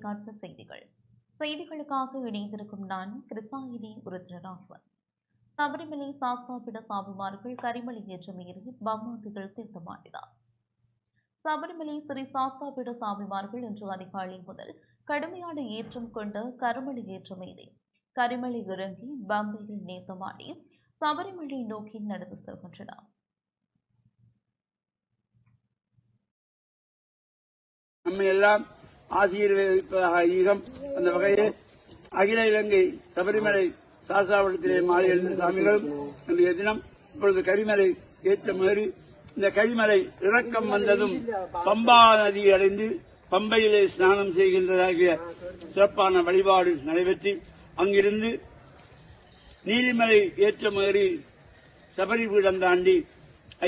தொலைக்காட்சி செய்திகளுக்காக இணைந்திருக்கும் நான் கிருஷ்ணாயினி உருத்ரராசன். சபரிமலை சாஸ்தாபிட சாமிமார்கள் கரிமலை ஏற்ற மீறி பம்மாத்திகள் தீர்த்தமாடினார். சபரிமலை ஸ்ரீ சாஸ்தாபிட சாமிமார்கள் இன்று அதிகாலை முதல் கடுமையான ஏற்றம் கொண்ட கருமலை ஏற்ற மீறி கரிமலை இறங்கி பம்பையில் நேர்த்தமாடி சபரிமலை நோக்கி நடந்து செல்கின்றனர். நம்மை எல்லாம் ஆசீர்வதிப்பதாக ஈகம். அந்த வகையில் அகில இலங்கை சபரிமலை சாஸ்தாபுரத்திலே மாறி எழுந்த சாமிகளும் இன்றைய தினம் இப்பொழுது கரிமலை ஏற்றமேறி இந்த கரிமலை இறக்கம் வந்ததும் பம்பா நதி அடைந்து பம்பையிலே ஸ்நானம் செய்கின்றதாகிய சிறப்பான வழிபாடு நடைபெற்று அங்கிருந்து நீலிமலை ஏற்றமேறி சபரிபீடம் தாண்டி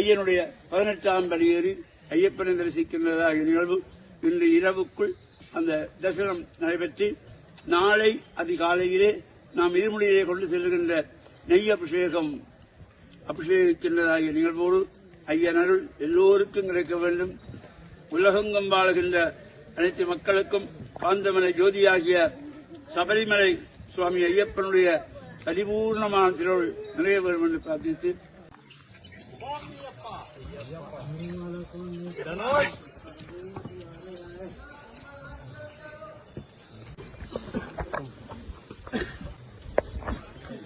ஐயனுடைய 18ஆம் படியேறி ஐயப்பனை தரிசிக்கின்றதாகிய நிகழ்வு இன்று இரவுக்குள் அந்த தரிசனம் நடைபெற்று நாளை அதிகாலையிலே நாம் இருமுடியிலே கொண்டு செல்கின்ற நெய் அபிஷேகிக்கின்றதாகிய நிகழ்வோடு ஐயன் அருள் எல்லோருக்கும் கிடைக்க வேண்டும். உலகெங்கும் வாழுகின்ற அனைத்து மக்களுக்கும் காந்தமலை ஜோதியாகிய சபரிமலை சுவாமி ஐயப்பனுடைய பரிபூர்ணமான திருவருள் நிறைய வேண்டும் என்று பிரார்த்தித்து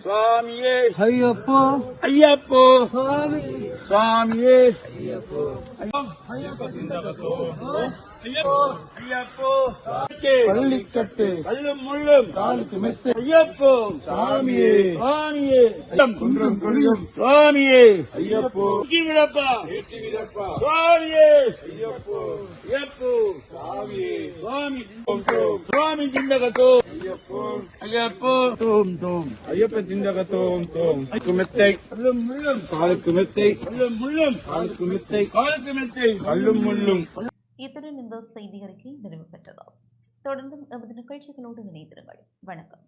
சுவாமியே ஐயப்போ ஐயப்போ சுவாமியே ஐயப்போ ஐயப்போ பள்ளிக்கட்டு கல்லும் முள்ளும் காலுக்கு மெத்தை ஐயப்போ சாமியே சுவாமியே குன்றம் கொடியும் சுவாமியே ஐயப்போ விடப்பா ஏற்றிவிடப்பா சுவாமியே ஐயப்போ ஐயப்போ சாமியே சுவாமி சுவாமி சிந்தகத்தோ ஐயப்போ ஐயப்போ தோம் தோம் ஐயப்ப திண்டகத்தோம் தோம் மெத்தை கல்லும் முள்ளும் காலுக்கு மெத்தை கல்லும் முள்ளும் காலுக்கு மெத்தை காலுக்கு மெத்தை கல்லும் முள்ளும். இத்துடன் இந்த செய்தி அறிக்கை நிறைவு பெற்றது. தொடர்ந்தும் எமது நிகழ்ச்சிகளோடு இணைந்திருங்கள். வணக்கம்.